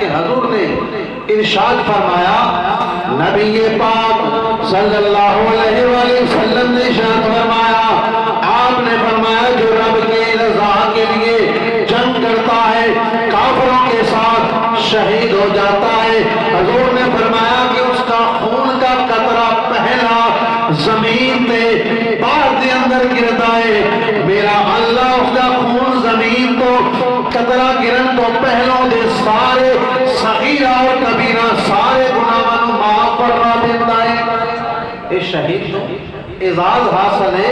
کہ حضور نے ارشاد فرمایا، نبی پاک صلی اللہ علیہ وآلہ وسلم نے ارشاد فرمایا، آپ نے فرمایا جو رب کی رضا کے لیے جنگ کرتا ہے کافروں کے ساتھ شہید ہو جاتا ہے، حضور نے فرمایا کہ اس کا خون کا قطرہ پہلا زمین تے باہر دے اندر گرتا ہے، میرا اللہ اس کا خون زمین تو قطرہ گرن تو پہلوں دے سارے صغیرہ اور کبیرہ سارے گناہوں معاف فرما دیتا ہے۔ اس شہید کو اعزاز حاصل ہے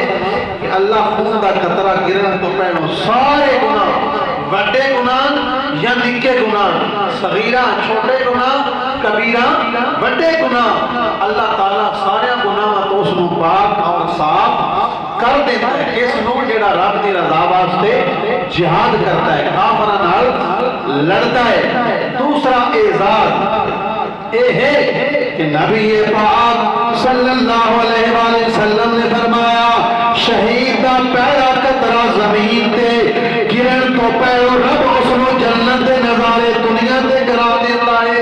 کہ اللہ خون دا قطرہ گرن تو پہلوں سارے گناہ، بڑے گناہ یا نکے گناہ، صغیرہ چھوٹے گناہ، کبیرہ بڑے گناہ، اللہ تعالیٰ سارے گناہ تو اس نو پاک اور صاف کر دیتا ہے۔ اس نو جڑا رب دی رضا واسطے جہاد کرتا ہے، کافراں نال لڑتا ہے۔ دوسرا اعزاز یہ ہے کہ نبی پاک صلی اللہ علیہ وآلہ وسلم نے فرمایا، شہید دا پہلا قطرہ زمین تے گرن تو پہلو رب اس نو جنت دے نظارے دنیا تے کرا دیتا ہے۔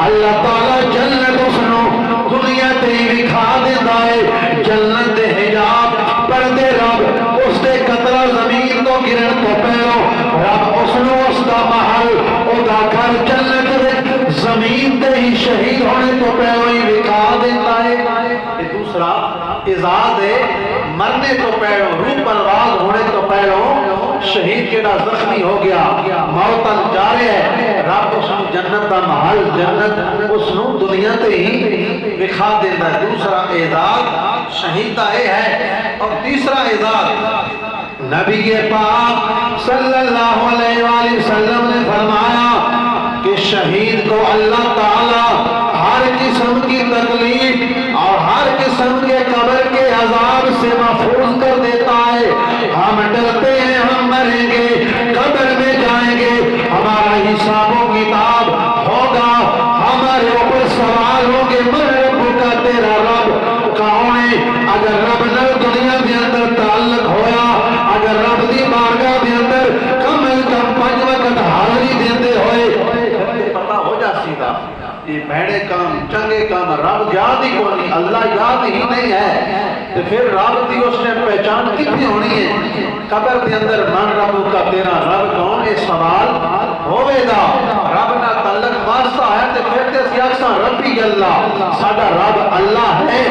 اللہ تعالیٰ جنت اس نو دنیا تے ہی دکھا دیتا ہے، جنت دے حجاب پردے رب اس دے قطرہ زمین تو گرن تو پہلو رب اس نو اس دا محل او دا گھر جنت دے زمین تے ہی شہید ہونے تو پہلو ہی دکھا دیتا ہے۔ یہ دوسرا اعزاز ہے، مرنے تو پہلو، روح پرواز ہونے تو پہلو شہید جڑا زخمی ہو گیا، موتن جا رہے ہیں، رب اس نو جنت دا محل، جنت اس نو دنیا تے ہی دکھا دیتا ہے۔ دوسرا اعزاز شہید کا یہ ہے۔ اور تیسرا اعزاز نبی پاک صلی اللہ علیہ وآلہ وسلم نے فرمایا کہ شہید کو اللہ تعالی ہر قسم کی تکلیف اور ہر قسم کے قبر کے عذاب سے محفوظ کر دیتا ہے۔ ہم ڈرتے ہیں ہم مریں گے، قبر میں جائیں گے، ہمارا حساب و کتاب ہوگا، ہمارے اوپر سوال ہوں گے، رب کا تیرا رب کون ہے؟ اگر رب نہ دنیا کے اندر تعلق ہویا، اگر رب دی بارگاہ کے اندر کم از کم 5 وقت حاضری دیتے ہوئے، پتہ ہو جا سیدھا یہ بھڑے کام چنگے کام رب یاد ہی کون نہیں، اللہ یاد ہی نہیں ہے، تو پھر رب دی اس نے پہچان کتنی ہونی ہے؟ قبر کے اندر من رب کا تیرا رب کون؟ یہ سوال ہوئے گا۔ رب نہ تعلق واسطہ ہے تو پھر تے سیاکساں ربی اللہ، سادہ رب اللہ ہے۔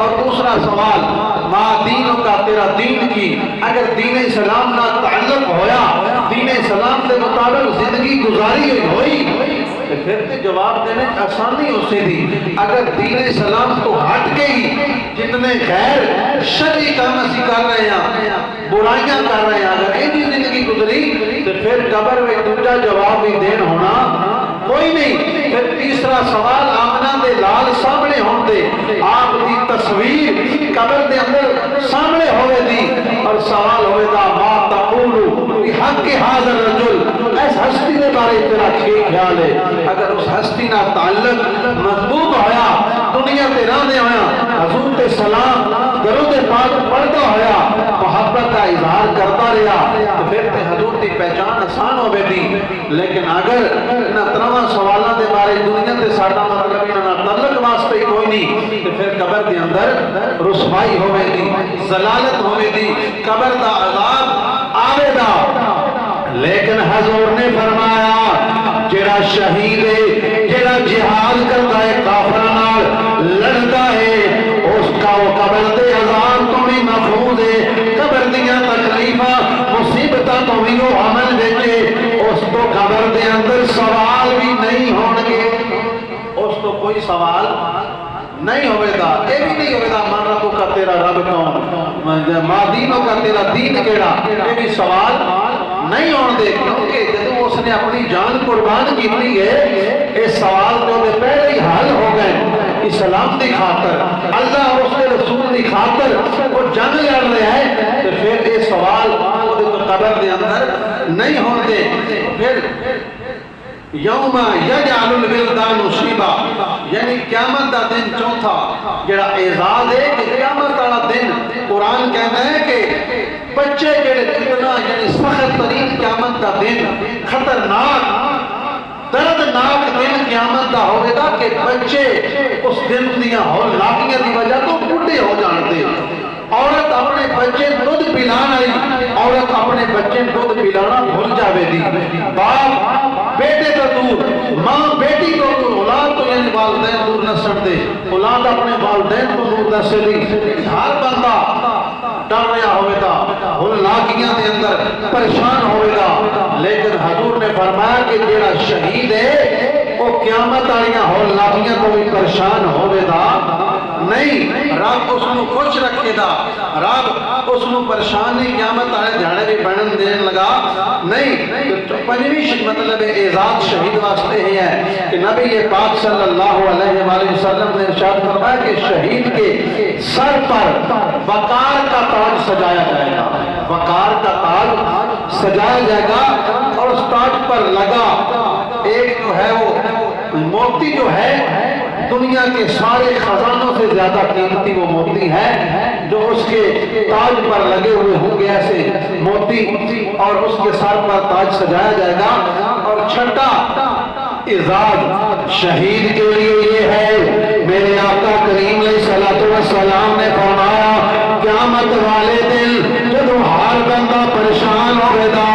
اور دوسرا سوال، ما دینوں کا تیرا دین کی، اگر دین اسلام نہ تعلق ہویا، دین اسلام کے مطابق زندگی گزاری ہوئی، تو پھر تے جواب دینے آسانی ہو سے دی۔ اگر دین اسلام تو ہٹ گئی، جتنے غیر شرعی کام اسی کر رہے ہیں، برائیاں کر رہے ہیں، اگر ایسی زندگی گزری تو پھر قبر میں دوجا جواب بھی دین ہونا کوئی نہیں۔ پھر تیسرا سوال آمنہ دے لال سامنے ہون دے، آپ دی تصویر قبر دے اندر سامنے ہوئے دی، اور سوال ہوئے دا ما تقولو حق حاضر رجل، اس ہستی دے بارے تیرا خیال ہے؟ اگر اس ہستی نہ تعلق مضبوط ہویا، دنیا تے رہنے ہویا، حضور تے سلام درود پاک پڑھتا ہویا، محبت کا اظہار کرتا رہا، تو پھر تے حضور دی پہچان آسان ہو بیٹی۔ لیکن اگر انہاں ترواں سوالوں دے بارے دنیا تے ساڈا مطلب انہاں تعلق واسطے ہی کوئی نہیں، تو پھر قبر دے اندر رسوائی ہوے گی، ضلالت ہوے گی، قبر دا عذاب آوے گا۔ لیکن حضور نے فرمایا جڑا شہید ہے، جڑا جہاد کرتا ہے، کافراں نال لڑتا ہے، اس کا وہ قبر دے عذاب تو بھی محفوظ ہے، قبر دیاں تکلیفاں مصیبتاں تو بھی وہ عمل وچے، اس تو قبر دے اندر سوال بھی نہیں ہون گے، اس تو کوئی سوال نہیں ہوئے گا۔ یہ بھی نہیں ہوئے گا من ربو کا تیرا رب کون، ما دینوں کا تیرا دین کیڑا، یہ بھی سوال نہیں ہون دے، کیونکہ جب اس نے اپنی جان قربان کیتی ہے، اس سوال تو پہلے ہی حل ہو گئے۔ اسلام دی خاطر، اللہ اور اس کے رسول دی خاطر وہ جنگ لڑ رہے ہیں، تو پھر یہ سوال قبر دے اندر نہیں ہون دے۔ پھر یوم یجعل الولدان شیبا، یعنی قیامت دا دن چوتھا جڑا اعزاز ہے کہ قیامت والا دن قرآن کہتا ہے کہ بچے جڑے کتنا یعنی سخت ترین قیامت کا دن، خطرناک دردناک دن قیامت دا ہوئے گا کہ بچے اس دن دیا ہولناکیاں دی وجہ تو بڑھے ہو جانتے. عورت اپنے بچے دودھ پلانا عورت اپنے بچے دودھ پلانا بھول جاوے دی. باپ بیٹے تو دور، ماں بیٹی تو دور، اولاد تو یعنی والدین دور نہ سڑتے، اولاد اپنے والدین تو دور نہ سڑی. ہر بندہ ڈر رہا ہوئے گا، ہولناکیاں دے اندر پریشان ہوئے گا. لیکن حضور نے فرمایا کہ جیڑا شہید ہے وہ قیامت آلیاں ہولناکیاں تو بھی پریشان ہوئے گا نہیں. رب اس کو خوش رکھے دا، رب اس کو پریشانی قیامت آنے جانے بھی بڑھن دین لگا نہیں. پنجویں مطلب اعزاز شہید واسطے ہی ہے کہ نبی پاک صلی اللہ علیہ وآلہ وسلم نے ارشاد فرمایا کہ شہید کے سر پر وقار کا تاج سجایا جائے گا. وقار کا تاج سجایا جائے گا اور اس تاج پر لگا ایک جو ہے وہ موتی جو ہے دنیا کے سارے خزانوں سے زیادہ قیمتی وہ موتی ہے جو اس کے تاج پر لگے ہوئے ہوں گے ایسے موتی، اور اس کے سر پر تاج سجایا جائے گا. اور چھٹا اعزاز شہید کے لیے یہ ہے، میرے آقا کریم علیہ السلام نے فرمایا قیامت والے دن جب ہر بندہ پریشان ہوئے گا،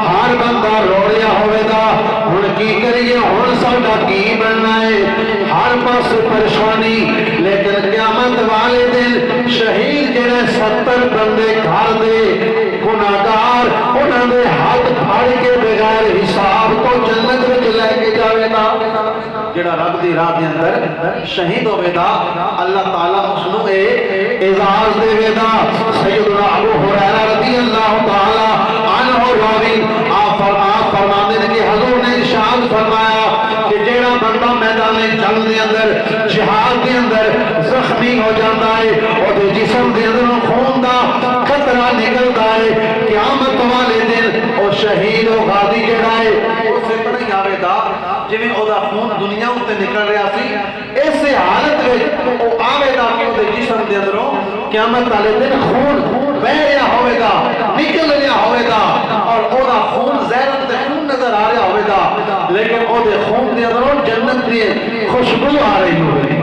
ہر بندہ روڑیا ہوئے گا، ہن کی کریے، ہن ساڈا کی بننا ہے، ہر پاس پریشانی. لیکن قیامت والے دن شہید جڑے 70 بندے گھر دے گناہگار انہاں دے ہاتھ پھاڑ کے بغیر حساب تو جنت وچ لے کے جاوے گا. جڑا رب دی راہ دے اندر شہید ہوے گا اللہ تعالیٰ اس نو اعزاز دے گا. سیدنا ابو ہریرہ رضی اللہ تعالی عنہ راوی آپ فرماتے ہیں کہ حضور نے ارشاد فرمایا کہ جیڑا بندہ میدان جنگ دے اندر جہاد دے اندر زخمی ہو جاتا ہے اور جسم دے اندر خون دا قطرہ نکلتا ہے قیامت والے دن اور شہید و غازی جڑا ہے اس سے پڑھیں آوے گا جویں او دا خون دنیا تے نکل رہا سی ایسے حالت وچ او آوے گا کہ او دے جسم دے اندروں قیامت والے دن خون بہ رہا ہوئے گا، نکل رہا ہوئے گا اور او دا خون زہر تے خون نظر آ رہا ہوئے گا، لیکن او دے خون دے اندروں جنت دی خوشبو آ رہی ہوئے.